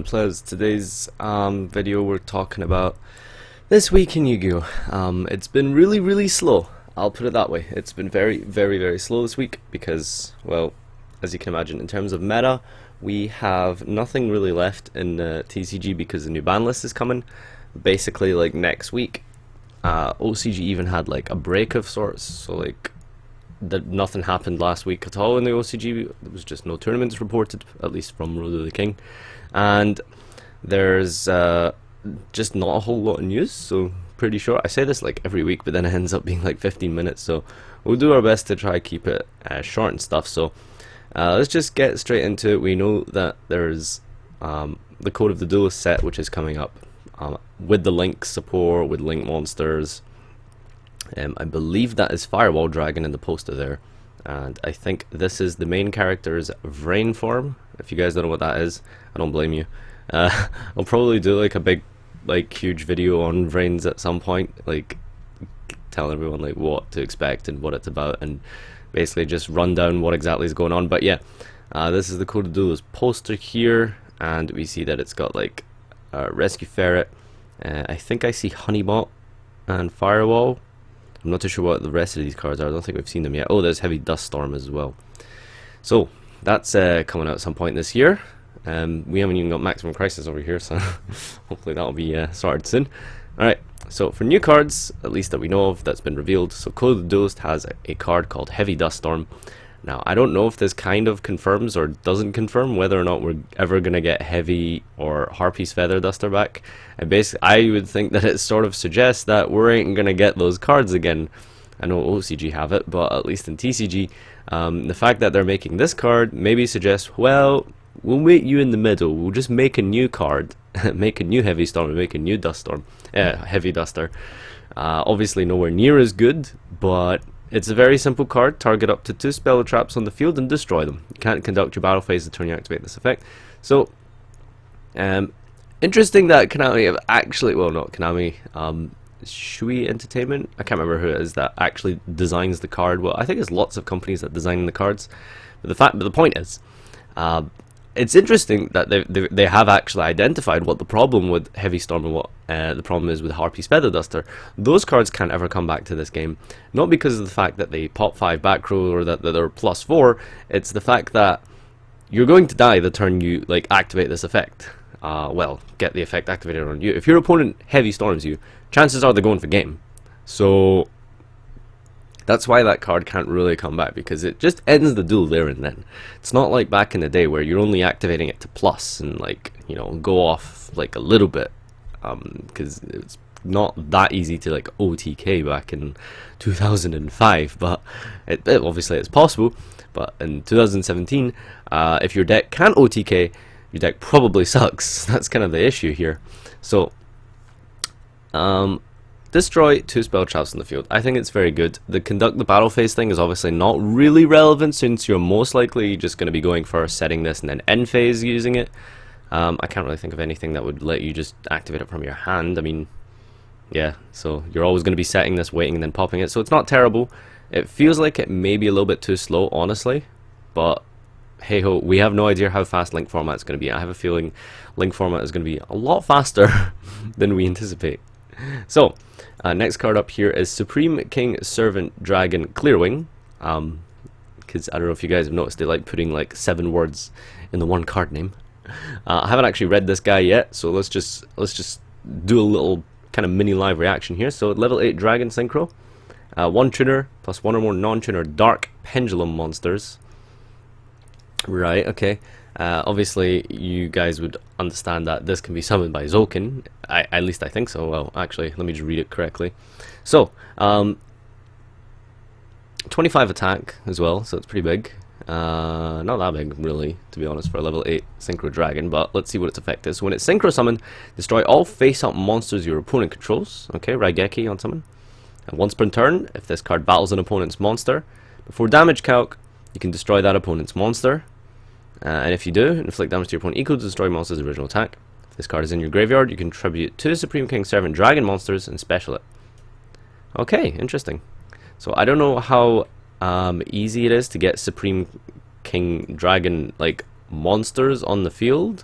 Players, today's video we're talking about this week in Yu-Gi-Oh! It's been really slow. I'll put it that way. It's been very slow this week because, well, as you can imagine, in terms of meta, we have nothing really left in TCG because the new ban list is coming. Basically, like next week, OCG even had like a break of sorts. So like, nothing happened last week at all in the OCG. There was just no tournaments reported, at least from Road of the King. And there's just not a whole lot of news, so pretty short. I say this like every week, but then it ends up being like 15 minutes, so we'll do our best to try keep it short and stuff. So let's just get straight into it. We know that there's the Code of the Duelist set, which is coming up with the Link support, with Link monsters. I believe that is Firewall Dragon in the poster there, and I think this is the main character's Vrain form. If you guys don't know what that is, I don't blame you. I'll probably do like a big, like huge video on Vrains at some point, like telling everyone like what to expect and what it's about, and basically just run down what exactly is going on. But yeah, this is the Code of Duelist poster here, and we see that it's got like Rescue Ferret. I think I see Honeybot and Firewall. I'm not too sure what the rest of these cards are. I don't think we've seen them yet. Oh, there's Heavy Dust Storm as well. So that's coming out at some point this year. We haven't even got Maximum Crisis over here, so hopefully that'll be sorted soon. Alright, so for new cards, at least that we know of, that's been revealed. So Code of the Duelist has a card called Heavy Dust Storm. Now, I don't know if this kind of confirms or doesn't confirm whether or not we're ever going to get Heavy or Harpy's Feather Duster back. And basically, I would think that it sort of suggests that we ain't going to get those cards again. I know OCG have it, but at least in TCG, the fact that they're making this card maybe suggests, well, we'll meet you in the middle. We'll just make a new card, make a new Heavy Storm, and make a new Dust Storm, Heavy Duster. Obviously nowhere near as good, but it's a very simple card. Target up to 2 spell traps on the field and destroy them. You can't conduct your battle phase the turn you activate this effect. So, interesting that Konami have actually, well, not Konami, Shui Entertainment, I can't remember who it is that actually designs the card. Well, I think there's lots of companies that design the cards, but the point is, it's interesting that they have actually identified what the problem with Heavy Storm and what the problem is with Harpy's Feather Duster. Those cards can't ever come back to this game, not because of the fact that they pop 5 back row or that they're +4. It's the fact that you're going to die the turn you like activate this effect. Well, get the effect activated on you. If your opponent Heavy Storms you, chances are they're going for game. So that's why that card can't really come back, because it just ends the duel there and then. It's not like back in the day where you're only activating it to plus and, like, you know, go off like a little bit, because it's not that easy to like OTK back in 2005, but it obviously it's possible. But in 2017, if your deck can't OTK, your deck probably sucks. That's kind of the issue here. So destroy 2 spell traps in the field. I think it's very good. The conduct the battle phase thing is obviously not really relevant, since you're most likely just going to be going for setting this and then end phase using it. I can't really think of anything that would let you just activate it from your hand. I mean, yeah, so you're always going to be setting this, waiting, and then popping it. So it's not terrible. It feels like it may be a little bit too slow, honestly, but hey ho, we have no idea how fast Link format is going to be. I have a feeling Link format is going to be a lot faster than we anticipate. So, next card up here is Supreme King Servant Dragon Clearwing. Because I don't know if you guys have noticed, they like putting like 7 words in the one card name. I haven't actually read this guy yet, so let's just do a little kind of mini live reaction here. So, level 8 Dragon Synchro, 1 tuner plus 1 or more non-tuner Dark Pendulum monsters. Right, okay. Obviously, you guys would understand that this can be summoned by Zolkin. At least I think so. Well, actually, let me just read it correctly. So, 25 attack as well, so it's pretty big. Not that big, really, to be honest, for a level 8 Synchro Dragon, but let's see what its effect is. When it's Synchro Summon, destroy all face-up monsters your opponent controls. Okay, Raigeki on summon. And once per turn, if this card battles an opponent's monster, before damage calc, you can destroy that opponent's monster. And if you do, inflict damage to your opponent equal to destroy monster's original attack. If this card is in your graveyard, you can tribute 2 Supreme King Servant Dragon monsters and special it. Okay, interesting. So I don't know how easy it is to get Supreme King Dragon like monsters on the field.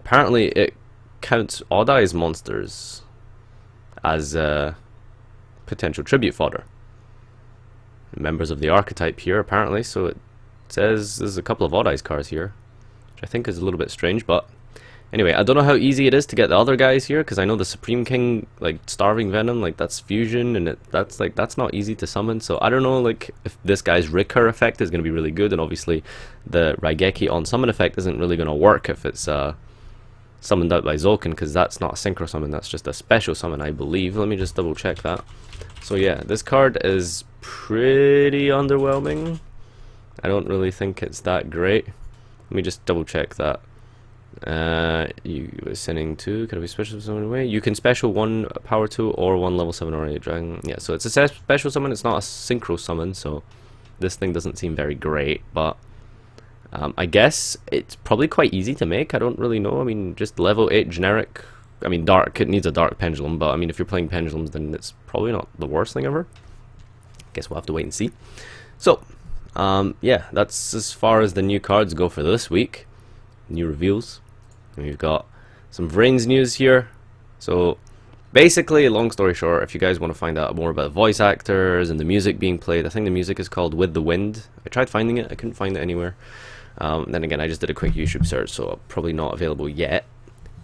apparently it counts Odd Eyes monsters as potential tribute fodder. Members of the archetype here, apparently, so it says there's a couple of Odd Eyes cards here, which I think is a little bit strange, but anyway, I don't know how easy it is to get the other guys here, because I know the Supreme King, like, Starving Venom, like, that's fusion, and that's not easy to summon, so I don't know, like, if this guy's recur effect is going to be really good, and obviously the Raigeki on summon effect isn't really going to work if it's summoned out by Zolkin, because that's not a synchro summon, that's just a special summon, I believe. Let me just double check that. So yeah, this card is pretty underwhelming. I don't really think it's that great. Let me just double check that. You were sending 2, can it be special summon away? You can special 1 power 2 or 1 level 7 or 8 dragon. Yeah, so it's a special summon, it's not a synchro summon, so this thing doesn't seem very great, but I guess it's probably quite easy to make. I don't really know. I mean, just level 8 generic. I mean, dark. It needs a dark pendulum, but I mean, if you're playing pendulums, then it's probably not the worst thing ever. Guess we'll have to wait and see. So, yeah, that's as far as the new cards go for this week. New reveals. And we've got some Vrains news here. So, basically, long story short, if you guys want to find out more about voice actors and the music being played, I think the music is called With the Wind. I tried finding it. I couldn't find it anywhere. Then again, I just did a quick YouTube search, so probably not available yet.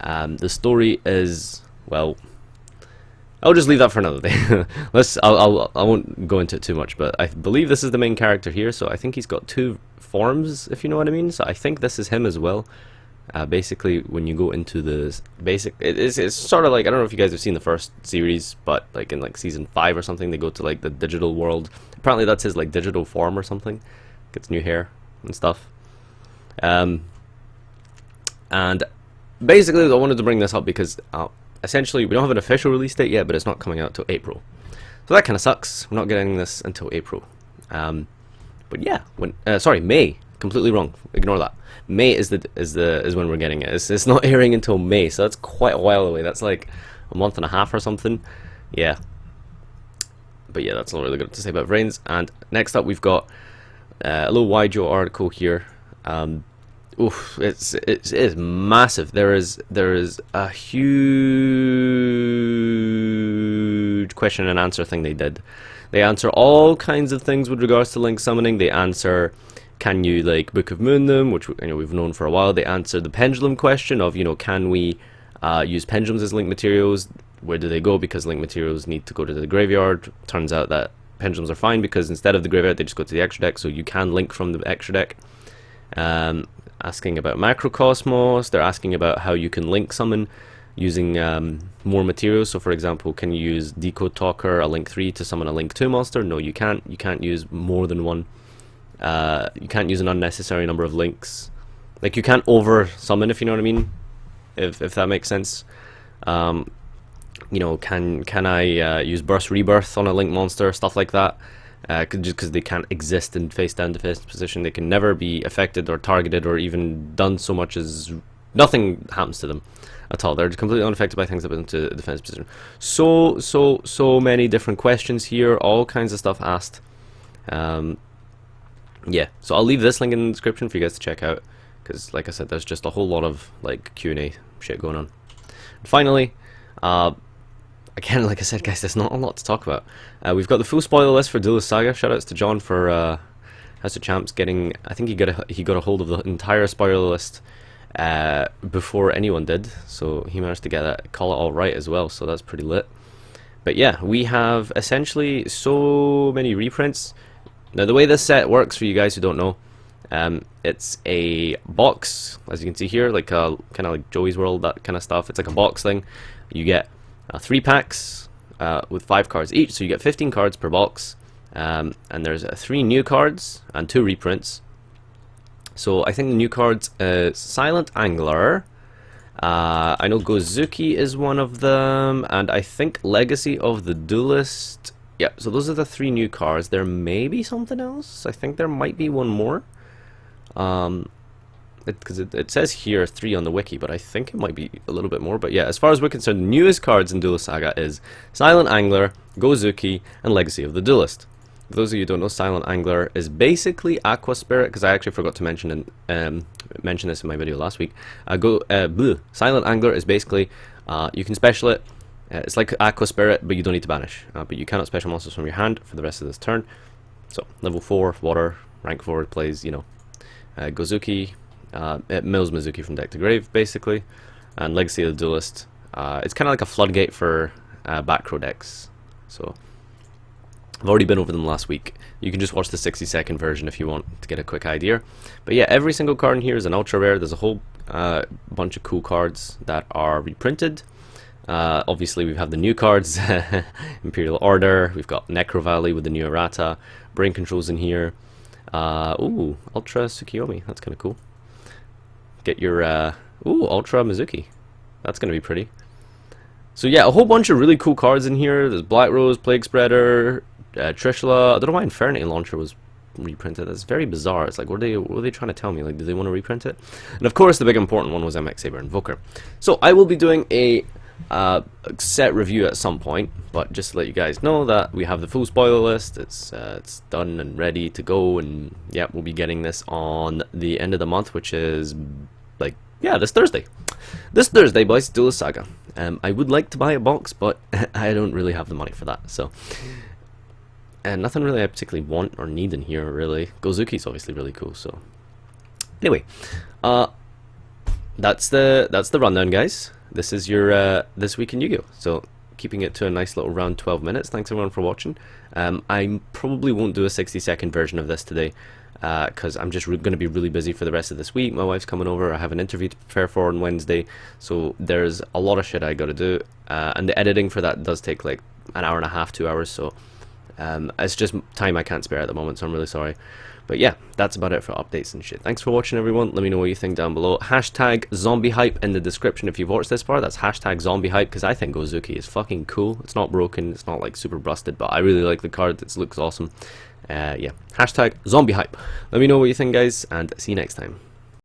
The story is, well, I'll just leave that for another day. I won't go into it too much, but I believe this is the main character here, so I think he's got 2 forms, if you know what I mean. So I think this is him as well. Basically, when you go into the basic, it's sort of like, I don't know if you guys have seen the first series, but like in like season 5 or something, they go to like the digital world. Apparently that's his like digital form or something. Gets new hair and stuff. And basically I wanted to bring this up because essentially we don't have an official release date yet, but it's not coming out till April, so that kind of sucks. We're not getting this until April. But yeah, sorry, May. Completely wrong. Ignore that. May is when we're getting it. It's not airing until May, so that's quite a while away. That's like a month and a half or something. Yeah. But yeah, that's not really good to say about Vrains. And next up, we've got a little FarfaYGO article here. Oof, it is massive. There is a huge question and answer thing they did. They answer all kinds of things with regards to link summoning. They answer, can you like Book of Moon them, which we've known for a while. They answer the pendulum question of, can we use pendulums as link materials? Where do they go? Because link materials need to go to the graveyard. Turns out that pendulums are fine because instead of the graveyard, they just go to the extra deck, so you can link from the extra deck. Asking about Macrocosmos. They're asking about how you can link summon using more materials. So for example, can you use Decode Talker, a link 3 to summon a link 2 monster? No, you can't. You can't use more than one. You can't use an unnecessary number of links. Like, you can't over summon, if you know what I mean, if that makes sense. Can I use Burst Rebirth on a link monster, stuff like that. Just because they can't exist in face-down defense position. They can never be affected or targeted or even done so much as nothing happens to them at all. They're completely unaffected by things that put them to defense position. So many different questions here, all kinds of stuff asked. Yeah, so I'll leave this link in the description for you guys to check out, because like I said, there's just a whole lot of like Q&A shit going on. And finally, again, like I said, guys, there's not a lot to talk about. We've got the full spoiler list for Duel Saga. Shoutouts to John for House of Champs getting. I think he got a hold of the entire spoiler list before anyone did, so he managed to get that, call it all right as well. So that's pretty lit. But yeah, we have essentially so many reprints. Now, the way this set works, for you guys who don't know, it's a box, as you can see here, like kind of like Joey's World, that kind of stuff. It's like a box thing. You get 3 packs with 5 cards each, so you get 15 cards per box, and there's 3 new cards and 2 reprints. So I think the new cards is Silent Angler, I know Gozuki is one of them, and I think Legacy of the Duelist. Yeah, so those are the 3 new cards. There may be something else. I think there might be one more. Because it says here 3 on the wiki, but I think it might be a little bit more. But yeah, as far as we're concerned, the newest cards in Duel Saga is Silent Angler, Gozuki, and Legacy of the Duelist. For those of you who don't know, Silent Angler is basically Aqua Spirit, because I actually forgot to mention this in my video last week. Silent Angler is basically, you can special it. It's like Aqua Spirit, but you don't need to banish. But you cannot special monsters from your hand for the rest of this turn. So, level 4, water, rank 4, plays, Gozuki. It mills Mizuki from deck to grave, basically. And Legacy of the Duelist. It's kind of like a floodgate for back row decks. So, I've already been over them last week. You can just watch the 60-second version if you want to get a quick idea. But yeah, every single card in here is an ultra rare. There's a whole bunch of cool cards that are reprinted. Obviously, we have the new cards, Imperial Order. We've got Necro Valley with the new errata. Brain Control's in here. Ooh, Ultra Tsukiyomi. That's kind of cool. Get your Ultra Mizuki. That's going to be pretty. So yeah, a whole bunch of really cool cards in here. There's Black Rose, Plague Spreader, Trishula. I don't know why Infernity Launcher was reprinted. That's very bizarre. It's like, what are they trying to tell me? Like, do they want to reprint it? And of course, the big important one was MX Saber Invoker. So I will be doing a set review at some point, but just to let you guys know that we have the full spoiler list. It's done and ready to go, and yeah, we'll be getting this on the end of the month, which is like, yeah, this Thursday. This Thursday, boys, Duel Saga. I would like to buy a box, but I don't really have the money for that, so. And nothing really I particularly want or need in here, really. Gozuki's obviously really cool, so. Anyway, that's the rundown, guys. This is your This Week in Yu-Gi-Oh! So, keeping it to a nice little round 12 minutes. Thanks everyone for watching. I probably won't do a 60-second version of this today, because I'm just going to be really busy for the rest of this week. My wife's coming over. I have an interview to prepare for on Wednesday, so there's a lot of shit I got to do, and the editing for that does take like an hour and a half, 2 hours, so it's just time I can't spare at the moment, so I'm really sorry. But yeah, that's about it for updates and shit. Thanks for watching, everyone. Let me know what you think down below. Hashtag zombie hype in the description if you've watched this far. That's hashtag zombie hype, because I think Gozuki is fucking cool. It's not broken, it's not like super busted, but I really like the card. It looks awesome. Yeah, hashtag zombie hype. Let me know what you think, guys, and see you next time.